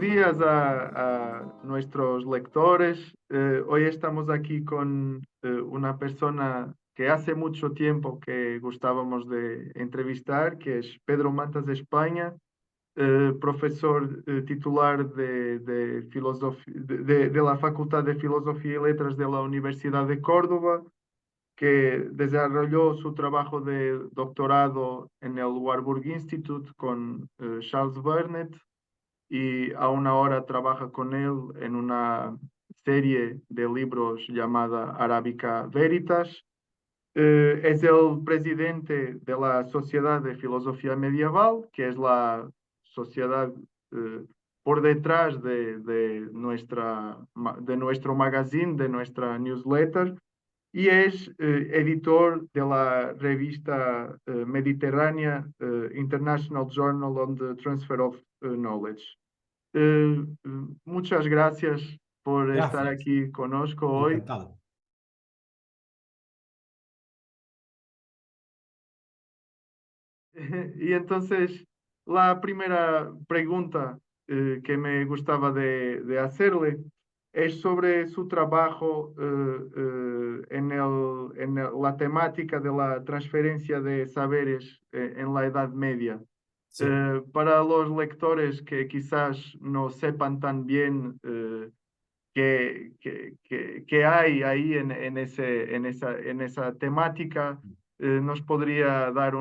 días a nuestros lectores. Hoy estamos aquí con una persona que hace mucho tiempo que gustábamos de entrevistar, que es Pedro Matas de España, profesor titular de la Facultad de Filosofía y Letras de la Universidad de Córdoba, que desarrolló su trabajo de doctorado en el Warburg Institute con Charles Burnett y aún ahora trabaja con él en una serie de libros llamada Arábica Veritas. Es el presidente de la Sociedad de Filosofía Medieval, que es la sociedad por detrás de nuestro magazine, de nuestra newsletter, y es editor de la revista mediterránea International Journal on the Transfer of Knowledge. Muchas gracias por estar Gracias, aquí conosco hoy. encantado. Y entonces, la primera pregunta que me gustaba de hacerle es sobre su trabajo la temática de la transferencia de saberes en la Edad Media. Sí, Para los lectores que quizás no sepan tan bien qué hay ahí en esa temática, nos podría dar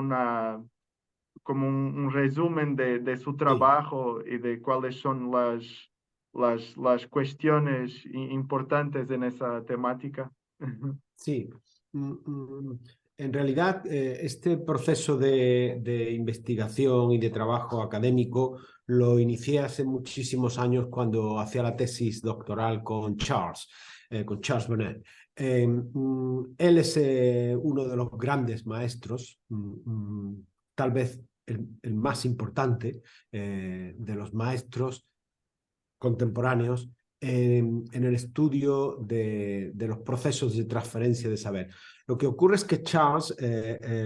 como un resumen de su sí, trabajo y de cuáles son las cuestiones importantes en esa temática. sí. En realidad, este proceso de investigación y de trabajo académico lo inicié hace muchísimos años cuando hacía la tesis doctoral con Charles Bonnet. Él es uno de los grandes maestros, tal vez el más importante de los maestros contemporáneos en el estudio de los procesos de transferencia de saber. Lo que ocurre es que Charles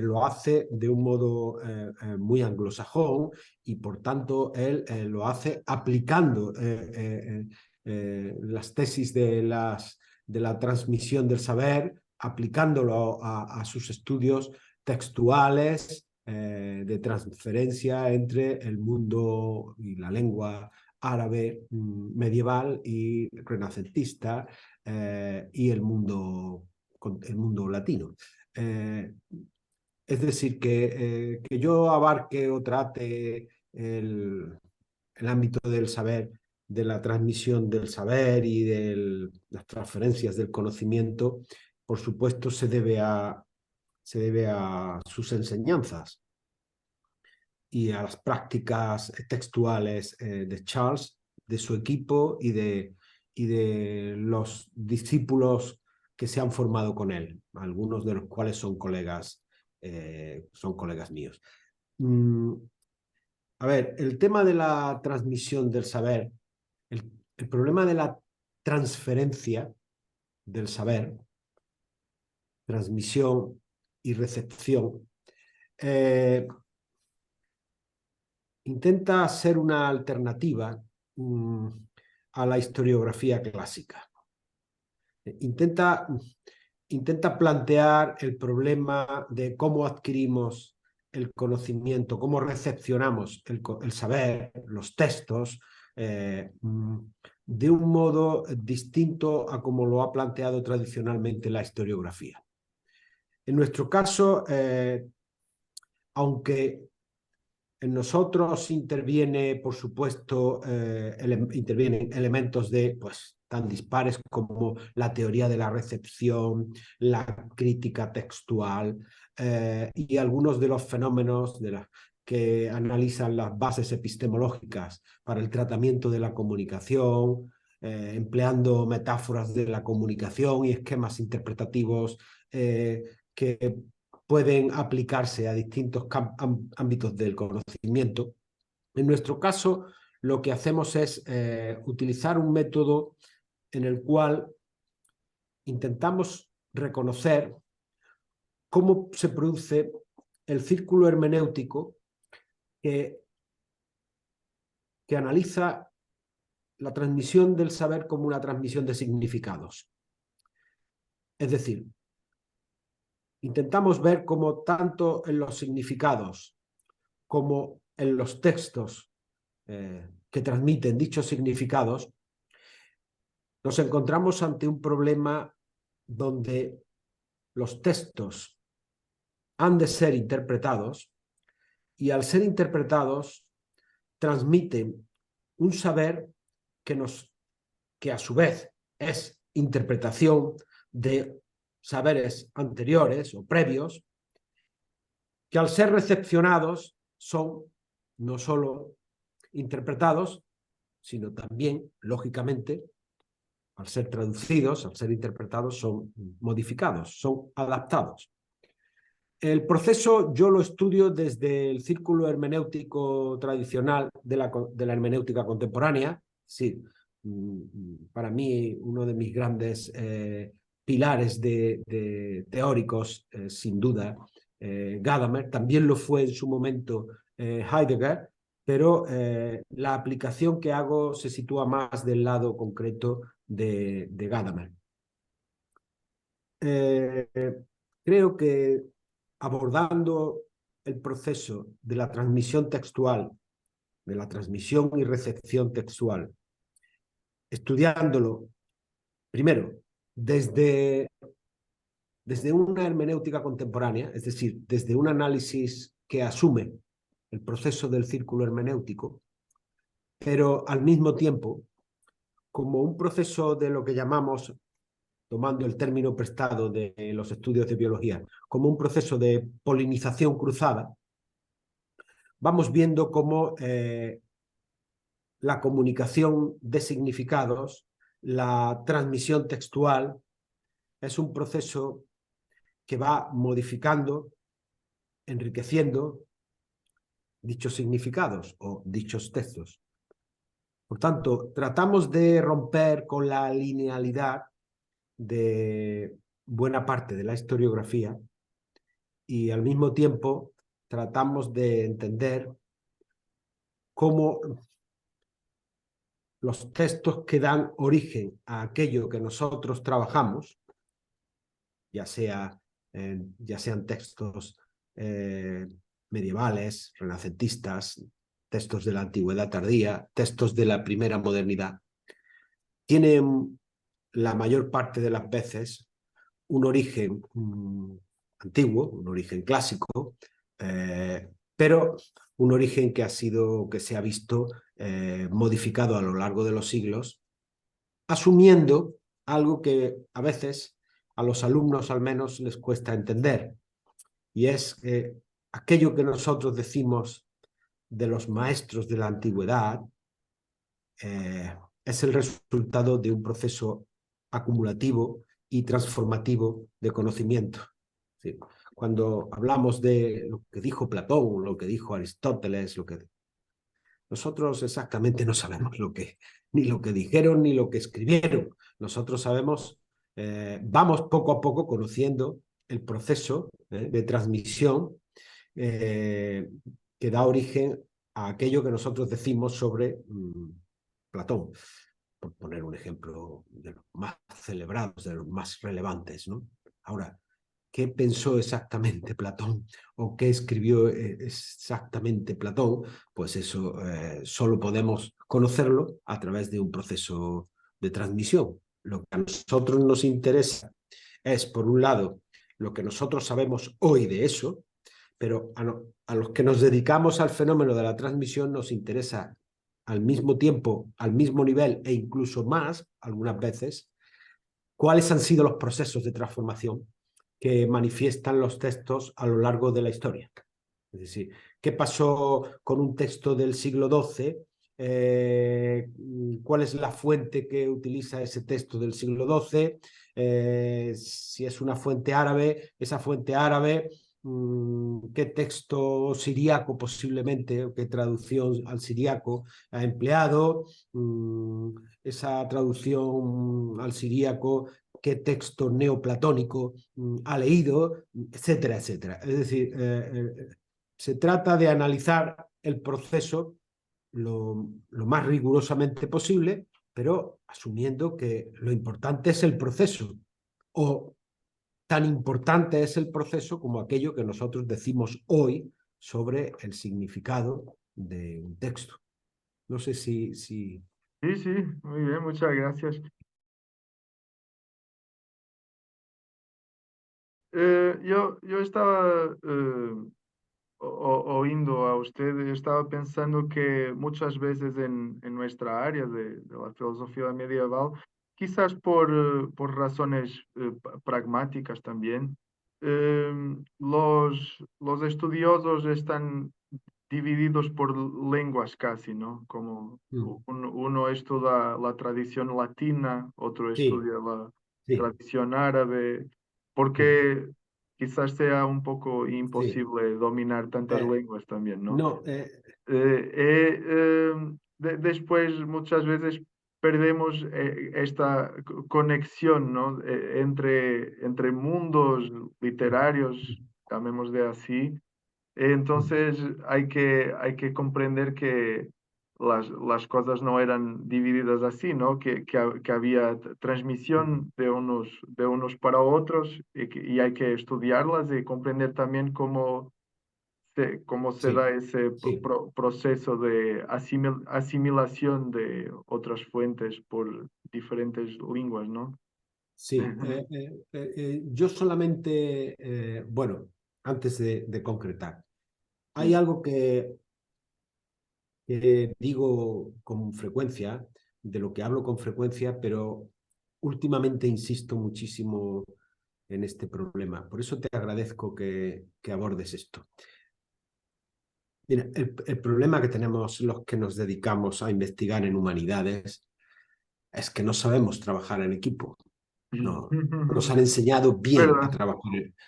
lo hace de un modo muy anglosajón y por tanto él lo hace aplicando las tesis de la transmisión del saber, aplicándolo a sus estudios textuales de transferencia entre el mundo y la lengua árabe medieval y renacentista y el mundo latino. Es decir, que yo abarque o trate el ámbito del saber, de la transmisión del saber y de las transferencias del conocimiento, por supuesto, se debe a sus enseñanzas y a las prácticas textuales de Charles, de su equipo y de los discípulos que se han formado con él, algunos de los cuales son colegas míos. A ver, el tema de la transmisión del saber, el problema de la transferencia del saber, transmisión y recepción, intenta ser una alternativa a la historiografía clásica. Intenta plantear el problema de cómo adquirimos el conocimiento, cómo recepcionamos el saber, los textos, de un modo distinto a como lo ha planteado tradicionalmente la historiografía. En nuestro caso, aunque en nosotros interviene, por supuesto, intervienen elementos tan dispares como la teoría de la recepción, la crítica textual y algunos de los fenómenos que analizan las bases epistemológicas para el tratamiento de la comunicación, empleando metáforas de la comunicación y esquemas interpretativos que pueden aplicarse a distintos ámbitos del conocimiento. En nuestro caso, lo que hacemos es utilizar un método en el cual intentamos reconocer cómo se produce el círculo hermenéutico que analiza la transmisión del saber como una transmisión de significados. Es decir, intentamos ver cómo tanto en los significados como en los textos que transmiten dichos significados, nos encontramos ante un problema donde los textos han de ser interpretados y al ser interpretados transmiten un saber que a su vez es interpretación de saberes anteriores o previos, que al ser recepcionados son no solo interpretados, sino también, lógicamente, al ser traducidos, al ser interpretados, son modificados, son adaptados. El proceso yo lo estudio desde el círculo hermenéutico tradicional de la hermenéutica contemporánea. Sí, para mí uno de mis grandes pilares teóricos, sin duda, Gadamer. También lo fue en su momento Heidegger, pero la aplicación que hago se sitúa más del lado concreto de Gadamer. Creo que abordando el proceso de la transmisión textual, de la transmisión y recepción textual, estudiándolo, primero, desde una hermenéutica contemporánea, es decir, desde un análisis que asume el proceso del círculo hermenéutico, pero al mismo tiempo como un proceso de lo que llamamos, tomando el término prestado de los estudios de biología, como un proceso de polinización cruzada, vamos viendo cómo la comunicación de significados, la transmisión textual, es un proceso que va modificando, enriqueciendo dichos significados o dichos textos. Por tanto, tratamos de romper con la linealidad de buena parte de la historiografía y al mismo tiempo tratamos de entender cómo los textos que dan origen a aquello que nosotros trabajamos, ya sean textos medievales, renacentistas, textos de la antigüedad tardía, textos de la primera modernidad, tienen la mayor parte de las veces un origen antiguo, un origen clásico, pero un origen que se ha visto modificado a lo largo de los siglos, asumiendo algo que a veces a los alumnos al menos les cuesta entender, y es que aquello que nosotros decimos de los maestros de la antigüedad es el resultado de un proceso acumulativo y transformativo de conocimiento. ¿Sí? Cuando hablamos de lo que dijo Platón, lo que dijo Aristóteles, nosotros exactamente no sabemos ni lo que dijeron ni lo que escribieron. Nosotros sabemos, vamos poco a poco conociendo el proceso de transmisión que da origen a aquello que nosotros decimos sobre Platón, por poner un ejemplo de los más celebrados, de los más relevantes, ¿no? Ahora, ¿qué pensó exactamente Platón o qué escribió exactamente Platón? Pues eso solo podemos conocerlo a través de un proceso de transmisión. Lo que a nosotros nos interesa es, por un lado, lo que nosotros sabemos hoy de eso, pero a los que nos dedicamos al fenómeno de la transmisión nos interesa al mismo tiempo, al mismo nivel e incluso más, algunas veces, cuáles han sido los procesos de transformación que manifiestan los textos a lo largo de la historia. Es decir, ¿qué pasó con un texto del siglo XII? ¿Cuál es la fuente que utiliza ese texto del siglo XII? Si es una fuente árabe, esa fuente árabe, qué texto siríaco posiblemente, o qué traducción al siríaco ha empleado, esa traducción al siríaco, qué texto neoplatónico ha leído, etcétera, etcétera. Es decir, se trata de analizar el proceso lo más rigurosamente posible pero asumiendo que lo importante es el proceso, o tan importante es el proceso como aquello que nosotros decimos hoy sobre el significado de un texto. No sé si... Sí, sí, muy bien, muchas gracias. Yo estaba oyendo a usted, yo estaba pensando que muchas veces en nuestra área de la filosofía medieval, quizás por razones pragmáticas también, los estudiosos están divididos por lenguas casi, ¿no? Como uno estudia la tradición latina, otro Sí, estudia la sí, tradición árabe, porque quizás sea un poco sí. imposible dominar tantas Eh, lenguas también, ¿no? no, Después muchas veces perdemos esta conexión, ¿no? Entre mundos literarios, llamémosle así. Entonces hay que comprender que las cosas no eran divididas así, ¿no? Que había transmisión de unos para otros y hay que estudiarlas y comprender también cómo se da sí, ese sí, proceso de asimilación de otras fuentes por diferentes lenguas, ¿no? sí. Yo solamente, bueno, antes de concretar, hay Sí. algo que digo con frecuencia, de lo que hablo con frecuencia, pero últimamente insisto muchísimo en este problema. Por eso te agradezco que abordes esto. Mira, el problema que tenemos los que nos dedicamos a investigar en humanidades es que no sabemos trabajar en equipo. No, no nos han enseñado Es bien verdad.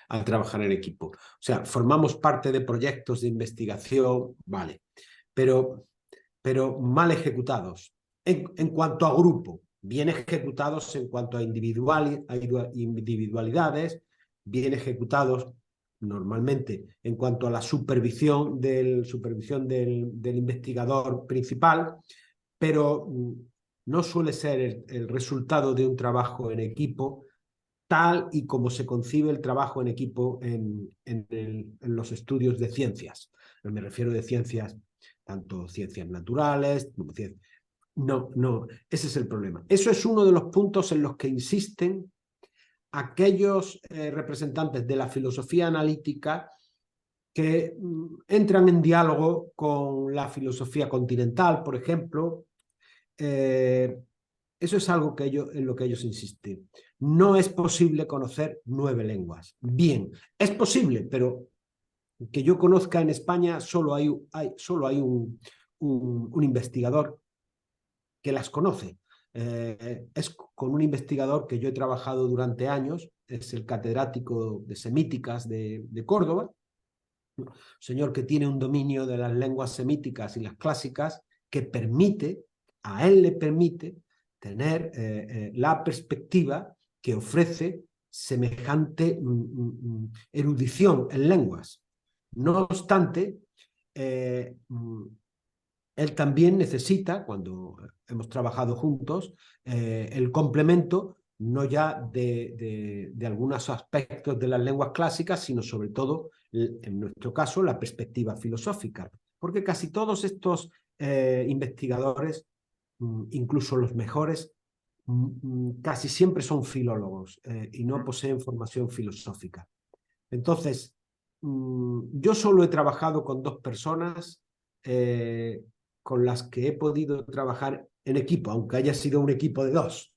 a trabajar en equipo. O sea, formamos parte de proyectos de investigación, vale, pero, pero mal ejecutados. En cuanto a grupo, bien ejecutados en cuanto a individualidades, bien ejecutados normalmente en cuanto a la supervisión del investigador principal, pero no suele ser el resultado de un trabajo en equipo tal y como se concibe el trabajo en equipo en los estudios de ciencias. Me refiero de ciencias, tanto ciencias naturales, como ciencias... No, no, ese es el problema. Eso es uno de los puntos en los que insisten aquellos representantes de la filosofía analítica que entran en diálogo con la filosofía continental, por ejemplo. Eso es algo en lo que ellos insisten. No es posible conocer 9 lenguas. Bien, es posible, pero que yo conozca en España solo hay un investigador que las conoce. Es con un investigador que yo he trabajado durante años, es el catedrático de semíticas de Córdoba, señor que tiene un dominio de las lenguas semíticas y las clásicas que a él le permite tener la perspectiva que ofrece semejante erudición en lenguas. No obstante, él también necesita, cuando hemos trabajado juntos, el complemento no ya de algunos aspectos de las lenguas clásicas, sino sobre todo, en nuestro caso, la perspectiva filosófica. Porque casi todos estos investigadores, incluso los mejores, casi siempre son filólogos y no poseen formación filosófica. Entonces, yo solo he trabajado con 2 personas con las que he podido trabajar en equipo, aunque haya sido un equipo de 2.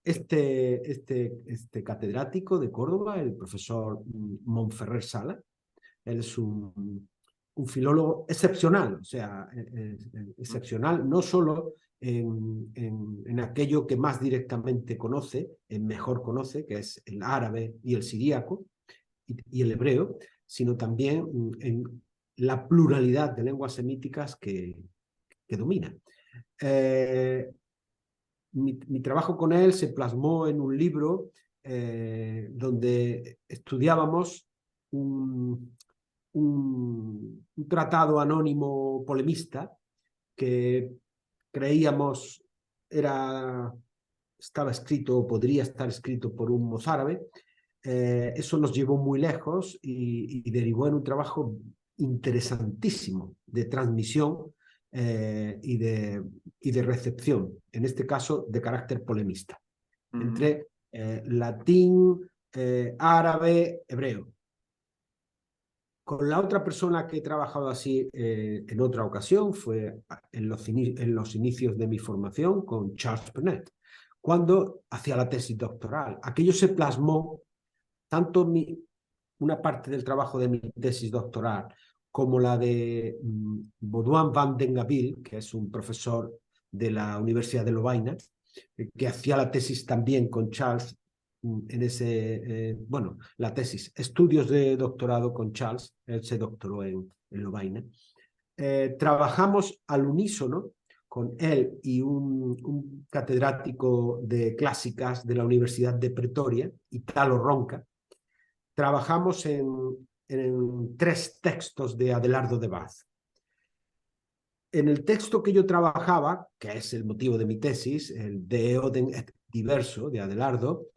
Este catedrático de Córdoba, el profesor Monferrer Sala, él es un filólogo excepcional, o sea, excepcional no solo en aquello que más directamente conoce, mejor conoce, que es el árabe y el siríaco, y el hebreo, sino también en la pluralidad de lenguas semíticas que domina. Mi trabajo con él se plasmó en un libro donde estudiábamos un tratado anónimo polemista que creíamos estaba escrito o podría estar escrito por un mozárabe. Eso nos llevó muy lejos y derivó en un trabajo interesantísimo de transmisión y de recepción, en este caso de carácter polemista, entre latín, árabe, hebreo. Con la otra persona que he trabajado así en otra ocasión fue en los inicios de mi formación con Charles Burnett, cuando hacía la tesis doctoral. Aquello se plasmó tanto una parte del trabajo de mi tesis doctoral como la de Baudouin van Dengaville, que es un profesor de la Universidad de Lovaina, que hacía la tesis también con Charles en ese, bueno, la tesis, estudios de doctorado con Charles, él se doctoró en Lovaina. Trabajamos al unísono con él y un catedrático de clásicas de la Universidad de Pretoria, Italo Ronca. Trabajamos en 3 textos de Adelardo de Bath. En el texto que yo trabajaba, que es el motivo de mi tesis, el De Odem et Diverso de Adelardo,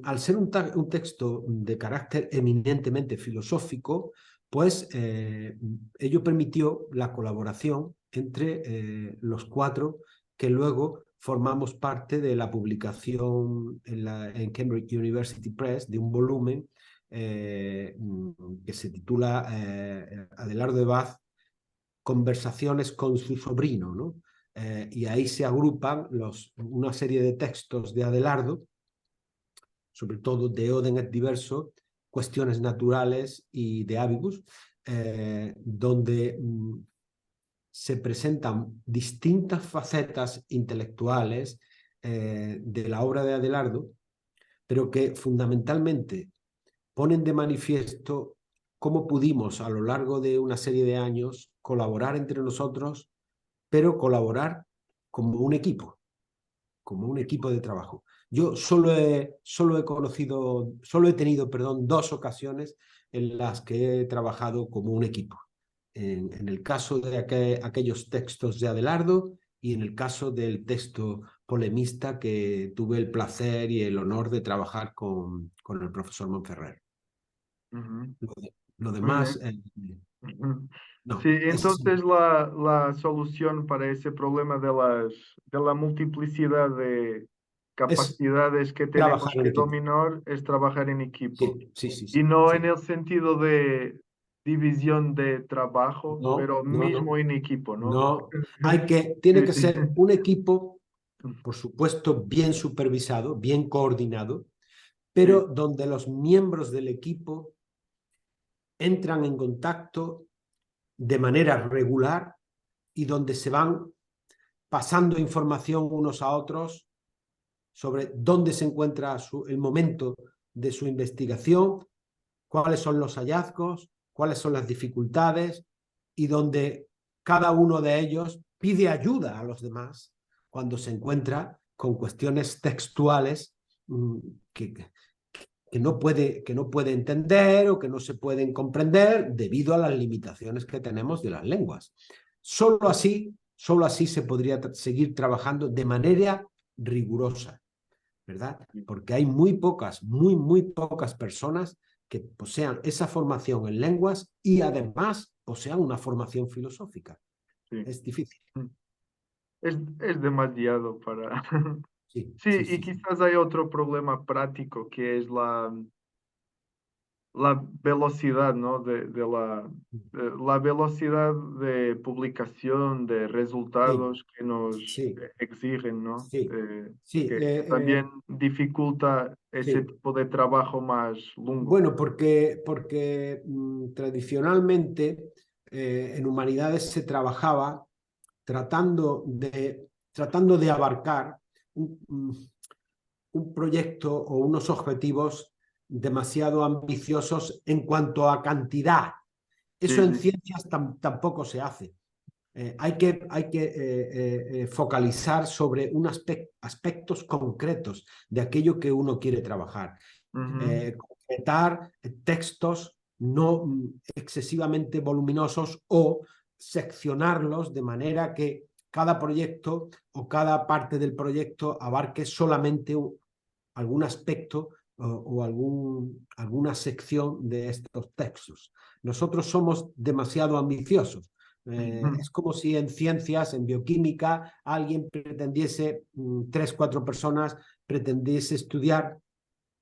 al ser un texto de carácter eminentemente filosófico, pues ello permitió la colaboración entre los 4 que luego formamos parte de la publicación en Cambridge University Press de un volumen que se titula Adelardo de Bath, Conversaciones con su sobrino, ¿no? Y ahí se agrupan una serie de textos de Adelardo, sobre todo de Odem et Diverso, Cuestiones naturales y de Avibus, donde se presentan distintas facetas intelectuales de la obra de Adelardo, pero que fundamentalmente ponen de manifiesto cómo pudimos a lo largo de una serie de años colaborar entre nosotros, pero colaborar como un equipo de trabajo. Yo solo he tenido, perdón, 2 ocasiones en las que he trabajado como un equipo. En el caso de aquellos textos de Adelardo y en el caso del texto polemista que tuve el placer y el honor de trabajar con el profesor Monferrer. Lo Muy demás, bien. no, Sí, es entonces la solución para ese problema de la multiplicidad de capacidades que tenemos trabajar en que equipo. dominar es trabajar en equipo. Sí, sí, sí, Y sí, no en sí. el sentido de división de trabajo, No, pero no, no, mismo en equipo, ¿no? no. Tiene Sí, que sí. ser un equipo, por supuesto, bien supervisado, bien coordinado, Sí. pero donde los miembros del equipo entran en contacto de manera regular y donde se van pasando información unos a otros sobre dónde se encuentra el momento de su investigación, cuáles son los hallazgos, cuáles son las dificultades y donde cada uno de ellos pide ayuda a los demás cuando se encuentra con cuestiones textuales que, que no puede entender o que no se pueden comprender debido a las limitaciones que tenemos de las lenguas. Solo así se podría seguir trabajando de manera rigurosa, ¿verdad? Porque hay muy pocas personas que posean esa formación en lenguas y además posean una formación filosófica. Sí. Es difícil. Es demasiado para... Sí, Sí, sí, y sí. quizás hay otro problema práctico que es la velocidad, ¿no? La velocidad de publicación de Sí, resultados que nos sí, exigen, ¿no? sí, sí. Que también dificulta ese Sí. tipo de trabajo más largo. Bueno, porque tradicionalmente en humanidades se trabajaba tratando de abarcar un proyecto o unos objetivos demasiado ambiciosos en cuanto a cantidad. Eso Sí, en sí. ciencias tampoco se hace. Hay que focalizar sobre aspectos concretos de aquello que uno quiere trabajar. Ujú. Concretar textos no excesivamente voluminosos o seccionarlos de manera que cada proyecto o cada parte del proyecto abarque solamente algún aspecto o alguna sección de estos textos. Nosotros somos demasiado ambiciosos. Es como si en ciencias, en bioquímica, alguien pretendiese, 3, 4 personas pretendiese estudiar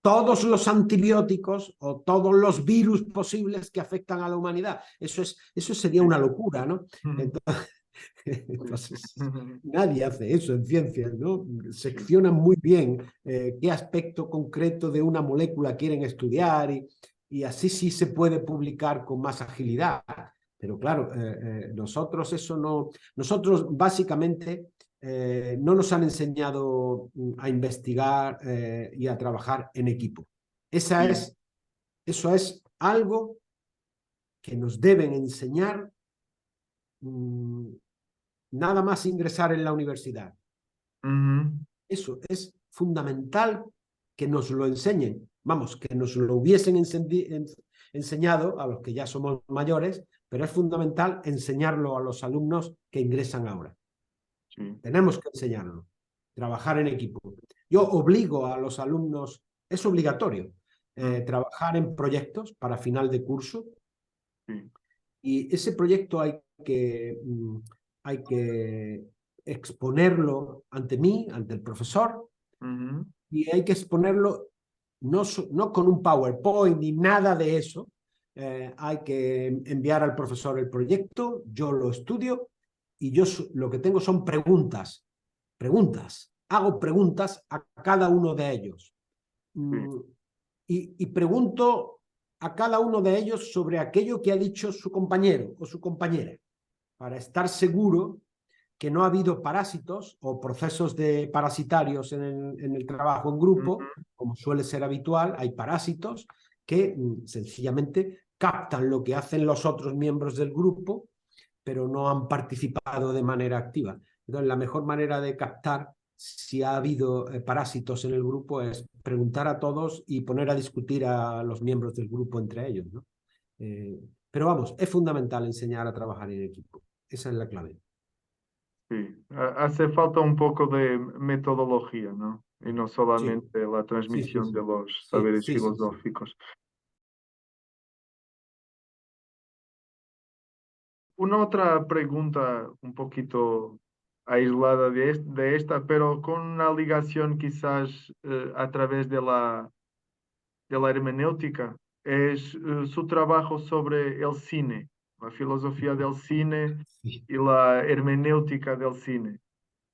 todos los antibióticos o todos los virus posibles que afectan a la humanidad. Eso sería una locura, ¿no? Entonces, nadie hace eso en ciencias, ¿no? Seccionan muy bien qué aspecto concreto de una molécula quieren estudiar y así sí se puede publicar con más agilidad. Pero claro, nosotros eso no... Nosotros básicamente no nos han enseñado a investigar y a trabajar en equipo. Eso es algo que nos deben enseñar nada más ingresar en la universidad. Eso es fundamental que nos lo enseñen. Vamos, que nos lo hubiesen enseñado a los que ya somos mayores, pero es fundamental enseñarlo a los alumnos que ingresan ahora. Tenemos que enseñarlo, trabajar en equipo. Yo obligo a los alumnos, es obligatorio, trabajar en proyectos para final de curso. Y ese proyecto hay que exponerlo ante mí, ante el profesor, y hay que exponerlo no con un PowerPoint ni nada de eso. Hay que enviar al profesor el proyecto, yo lo estudio y yo lo que tengo son preguntas. Hago preguntas a cada uno de ellos. Y pregunto a cada uno de ellos sobre aquello que ha dicho su compañero o su compañera, para estar seguro que no ha habido parásitos o procesos parasitarios en el trabajo en grupo, como suele ser habitual. Hay parásitos que sencillamente captan lo que hacen los otros miembros del grupo, pero no han participado de manera activa. Entonces, la mejor manera de captar si ha habido parásitos en el grupo es preguntar a todos y poner a discutir a los miembros del grupo entre ellos, ¿no? Pero vamos, es fundamental enseñar a trabajar en equipo. Esa es la clave. Sí, hace falta un poco de metodología, ¿no? Y no Sí, solamente la sí, sí, transmisión de sí. los Sí, saberes sí, sí, sí. filosóficos. Una otra pregunta un poquito aislada de esta, pero con una ligación quizás a través de la hermenéutica, es su trabajo sobre el cine, la filosofía del cine Sí, y la hermenéutica del cine.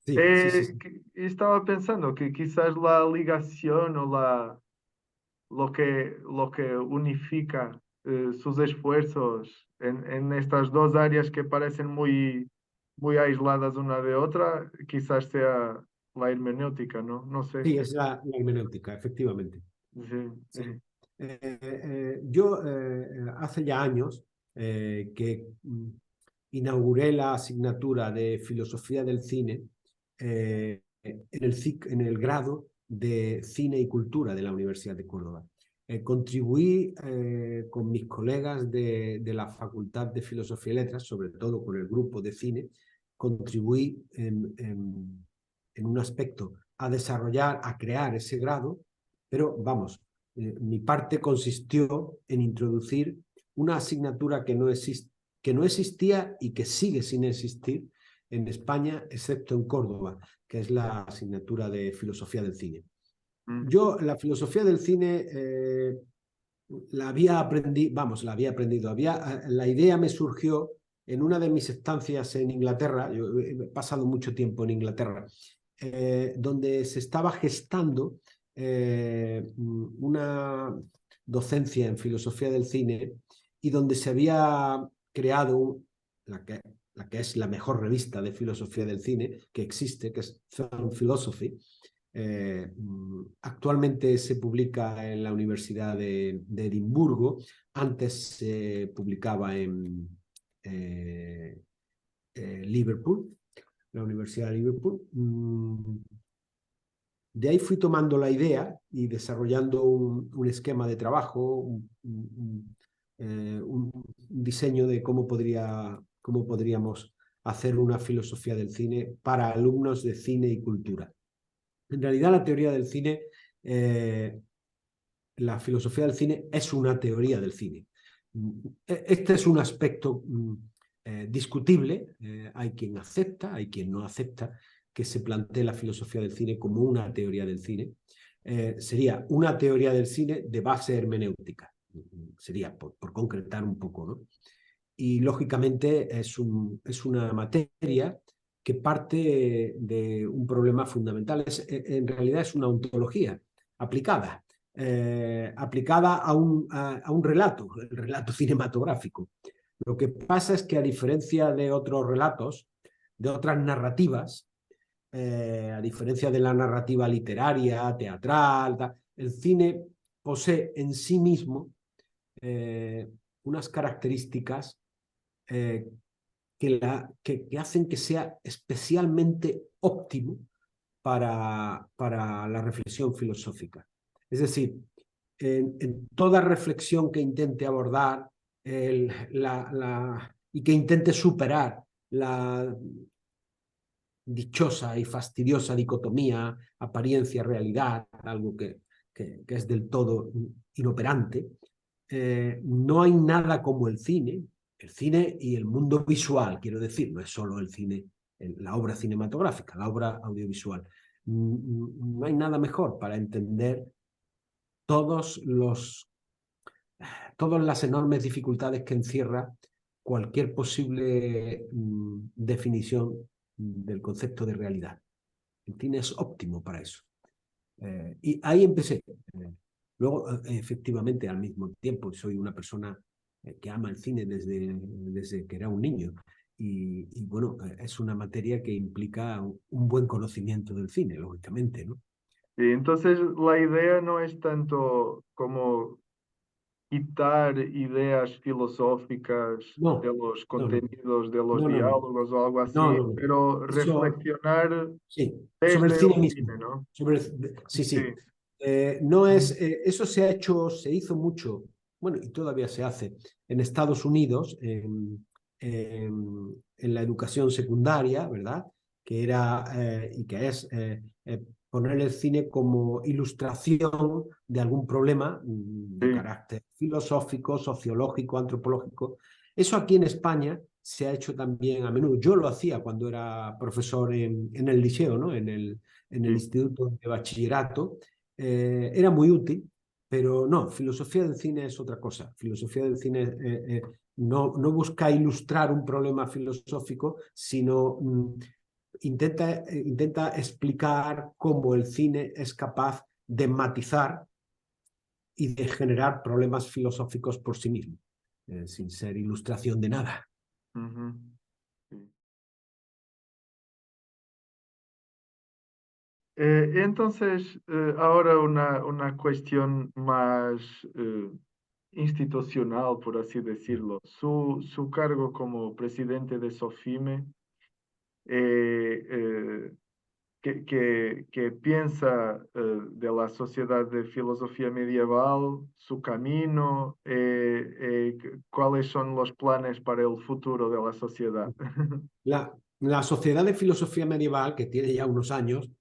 sí, sí, sí, sí. Estaba pensando que quizás la ligación o lo que unifica sus esfuerzos en estas dos áreas que parecen muy aisladas una de otra, quizás sea la hermenéutica, ¿no? No sé. Sí, es la hermenéutica, efectivamente. Sí, Sí. Yo hace ya años que inauguré la asignatura de Filosofía del Cine en el grado de Cine y Cultura de la Universidad de Córdoba. Contribuí con mis colegas de la Facultad de Filosofía y Letras, sobre todo con el grupo de cine, contribuí en un aspecto a desarrollar, a crear ese grado, pero vamos, mi parte consistió en introducir una asignatura que no existía y que sigue sin existir en España, excepto en Córdoba, que es la asignatura de Filosofía del Cine. Yo la filosofía del cine la había aprendido. La idea me surgió en una de mis estancias en Inglaterra. Yo he pasado mucho tiempo en Inglaterra, donde se estaba gestando una docencia en filosofía del cine y donde se había creado la que es la mejor revista de filosofía del cine que existe, que es Film Philosophy. Actualmente se publica en la Universidad de Edimburgo. Antes se publicaba en Liverpool, la Universidad de Liverpool. De ahí fui tomando la idea y desarrollando un esquema de trabajo, un diseño de cómo podríamos hacer una filosofía del cine para alumnos de cine y cultura. En realidad la teoría del cine, la filosofía del cine es una teoría del cine. Este es un aspecto discutible, hay quien acepta, hay quien no acepta que se plantee la filosofía del cine como una teoría del cine. Sería una teoría del cine de base hermenéutica, sería por concretar un poco, ¿no? Y lógicamente es una materia que parte de un problema fundamental. En realidad es una ontología aplicada, aplicada a un relato, el relato cinematográfico. Lo que pasa es que a diferencia de otros relatos, de otras narrativas, a diferencia de la narrativa literaria, teatral, el cine posee en sí mismo unas características que hacen que sea especialmente óptimo para la reflexión filosófica. Es decir, en toda reflexión que intente abordar y que intente superar la dichosa y fastidiosa dicotomía apariencia-realidad, algo que es del todo inoperante, no hay nada como el cine y el mundo visual, quiero decir, no es solo el cine, la obra cinematográfica, la obra audiovisual. No hay nada mejor para entender todas las enormes dificultades que encierra cualquier posible definición del concepto de realidad. El cine es óptimo para eso. Y ahí empecé. Luego, efectivamente, al mismo tiempo, soy una persona que ama el cine desde que era un niño. Y bueno, es una materia que implica un buen conocimiento del cine, lógicamente, ¿no? Y entonces la idea no es tanto como quitar ideas filosóficas de No, los no, no, contenidos, de los no, no, no, diálogos o algo no, así, no, no. pero Eso, reflexionar sí, sobre el desde cine el mismo. cine, ¿no? Sí, sí. Sí. No es, eso se hizo mucho, bueno, y todavía se hace en Estados Unidos, en la educación secundaria, ¿verdad? Que era y que es poner el cine como ilustración de algún problema de Sí. carácter filosófico, sociológico, antropológico. Eso aquí en España se ha hecho también a menudo. Yo lo hacía cuando era profesor en el liceo, ¿no? En el Sí. instituto de bachillerato. Era muy útil, pero no, filosofía del cine es otra cosa. Filosofía del cine no busca ilustrar un problema filosófico, sino intenta explicar cómo el cine es capaz de matizar y de generar problemas filosóficos por sí mismo, sin ser ilustración de nada. Ujú. Sí. Entonces, ahora una cuestión más institucional, por así decirlo. Su cargo como presidente de SOFIME, eh, eh, que piensa de la Sociedad de Filosofía Medieval, su camino, cuáles son los planes para el futuro de la sociedad. La Sociedad de Filosofía Medieval, que tiene ya unos años,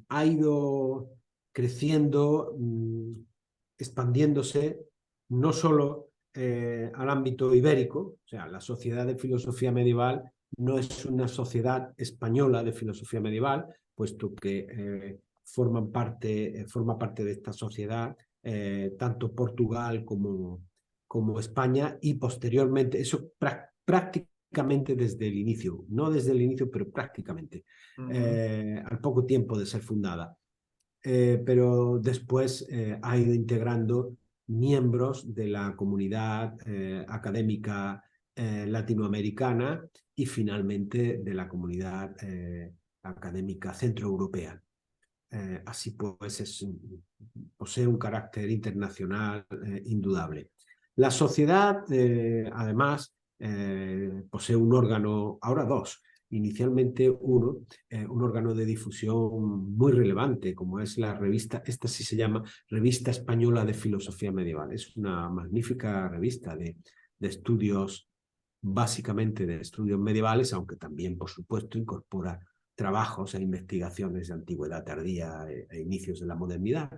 ha ido creciendo, expandiéndose, no solo al ámbito ibérico, o sea, la Sociedad de Filosofía Medieval no es una sociedad española de filosofía medieval, puesto que forma parte de esta sociedad tanto Portugal como España y posteriormente, eso prácticamente desde el inicio, no desde el inicio, pero prácticamente, Ujú. al poco tiempo de ser fundada. Pero después ha ido integrando miembros de la comunidad académica latinoamericana y finalmente de la comunidad académica centroeuropea. Así pues, posee un carácter internacional indudable. La sociedad, además, posee un órgano, ahora dos, inicialmente uno, un órgano de difusión muy relevante, como es la revista, esta sí se llama Revista Española de Filosofía Medieval. Es una magnífica revista de estudios básicamente de estudios medievales, aunque también, por supuesto, incorpora trabajos e investigaciones de antigüedad tardía e inicios de la modernidad.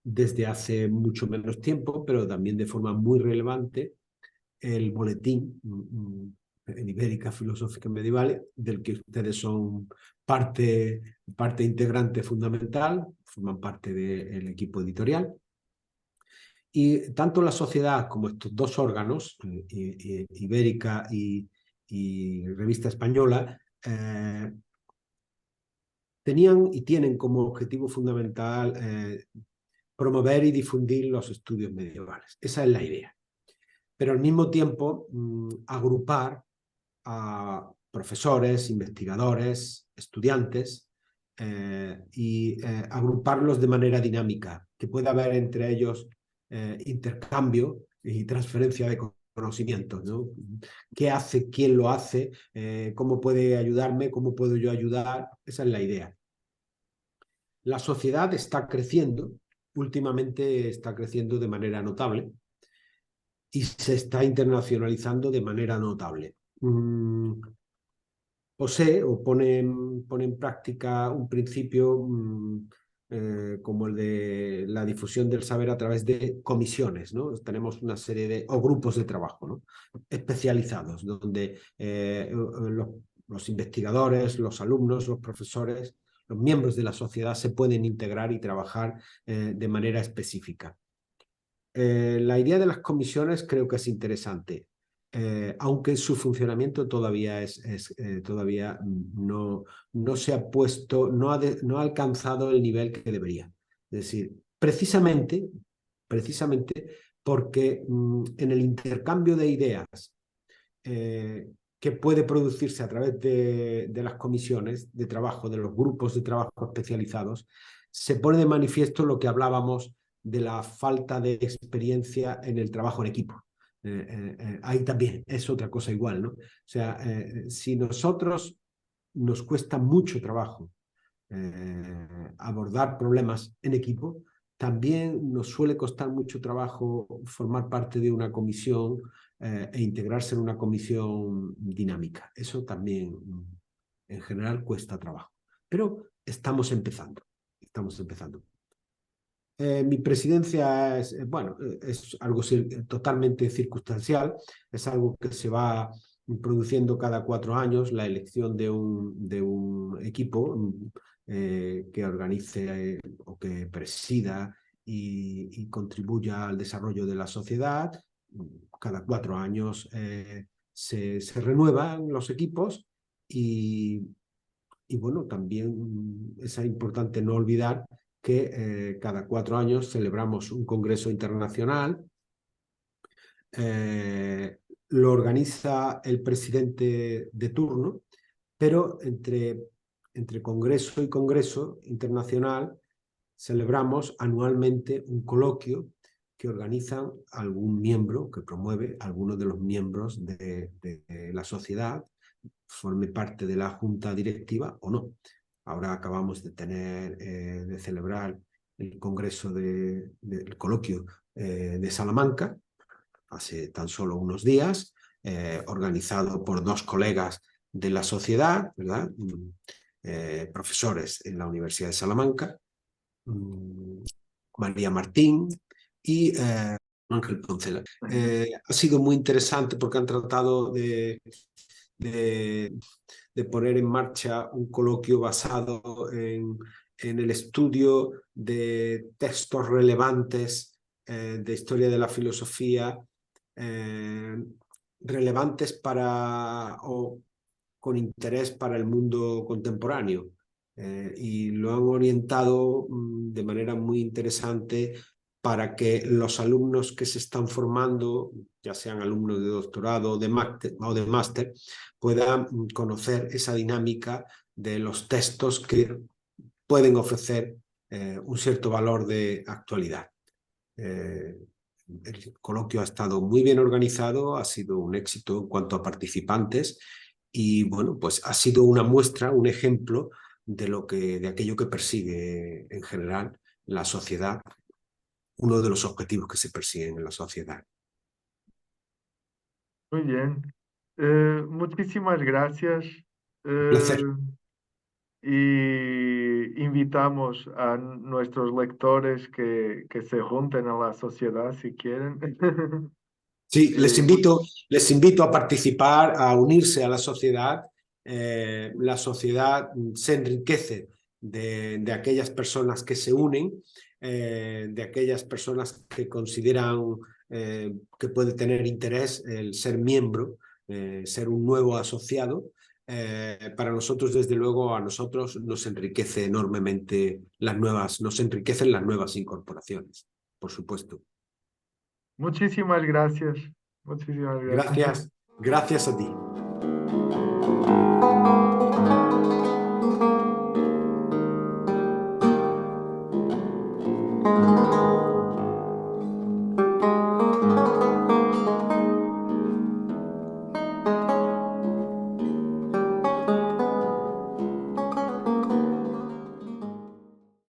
Desde hace mucho menos tiempo, pero también de forma muy relevante, el boletín en Ibérica Filosófica Medieval, del que ustedes son parte integrante fundamental, forman parte del equipo editorial. Y tanto la sociedad como estos dos órganos, Ibérica y Revista Española, tenían y tienen como objetivo fundamental promover y difundir los estudios medievales. Esa es la idea. Pero al mismo tiempo agrupar a profesores, investigadores, estudiantes y agruparlos de manera dinámica, que pueda haber entre ellos intercambio y transferencia de conocimientos, ¿no? ¿Qué hace? ¿Quién lo hace? ¿Cómo puede ayudarme? ¿Cómo puedo yo ayudar? Esa es la idea. La sociedad está creciendo, últimamente está creciendo de manera notable y se está internacionalizando de manera notable. Posee o pone en práctica un principio como el de la difusión del saber a través de comisiones, ¿no? Tenemos una serie de, o grupos de trabajo, ¿no? Especializados, donde los investigadores, los alumnos, los profesores, los miembros de la sociedad se pueden integrar y trabajar de manera específica. La idea de las comisiones creo que es interesante, aunque su funcionamiento todavía todavía no se ha puesto, no ha alcanzado el nivel que debería. Es decir, precisamente porque en el intercambio de ideas que puede producirse a través de las comisiones de trabajo, de los grupos de trabajo especializados, se pone de manifiesto lo que hablábamos de la falta de experiencia en el trabajo en equipo. Ahí también es otra cosa igual, ¿no? O sea, si nosotros nos cuesta mucho trabajo abordar problemas en equipo, también nos suele costar mucho trabajo formar parte de una comisión e integrarse en una comisión dinámica. Eso también, en general, cuesta trabajo. Pero estamos empezando. Mi presidencia es, bueno, es algo totalmente circunstancial, es algo que se va produciendo cada 4 años, la elección de un equipo que organice o que presida y contribuya al desarrollo de la sociedad. Cada 4 años se renuevan los equipos y bueno, también es importante no olvidar que cada 4 años celebramos un congreso internacional. Lo organiza el presidente de turno, pero entre congreso y congreso internacional celebramos anualmente un coloquio que organiza algún miembro, que promueve algunos de los miembros de la sociedad, forme parte de la junta directiva o no. Ahora acabamos de celebrar el congreso del coloquio de Salamanca, hace tan solo unos días, organizado por 2 colegas de la sociedad, ¿verdad? Profesores en la Universidad de Salamanca, María Martín y Ángel Poncela. Ha sido muy interesante porque han tratado de poner en marcha un coloquio basado en el estudio de textos relevantes de historia de la filosofía, relevantes o con interés para el mundo contemporáneo. Y lo han orientado de manera muy interesante para que los alumnos que se están formando, ya sean alumnos de doctorado o de máster, puedan conocer esa dinámica de los textos que pueden ofrecer un cierto valor de actualidad. El coloquio ha estado muy bien organizado, ha sido un éxito en cuanto a participantes y bueno, pues ha sido una muestra, un ejemplo de aquello que persigue en general la sociedad, uno de los objetivos que se persiguen en la sociedad. Muy bien. Muchísimas gracias. Un placer. eh, y invitamos a nuestros lectores que se junten a la sociedad si quieren. Sí, Eh, les invito a participar, a unirse a la sociedad. La sociedad se enriquece de aquellas personas que se unen, de aquellas personas que consideran que puede tener interés el ser miembro, ser un nuevo asociado. Para nosotros, desde luego, a nosotros nos enriquece enormemente nos enriquecen las nuevas incorporaciones, por supuesto. muchísimas gracias. Muchísimas gracias. Gracias, gracias a ti.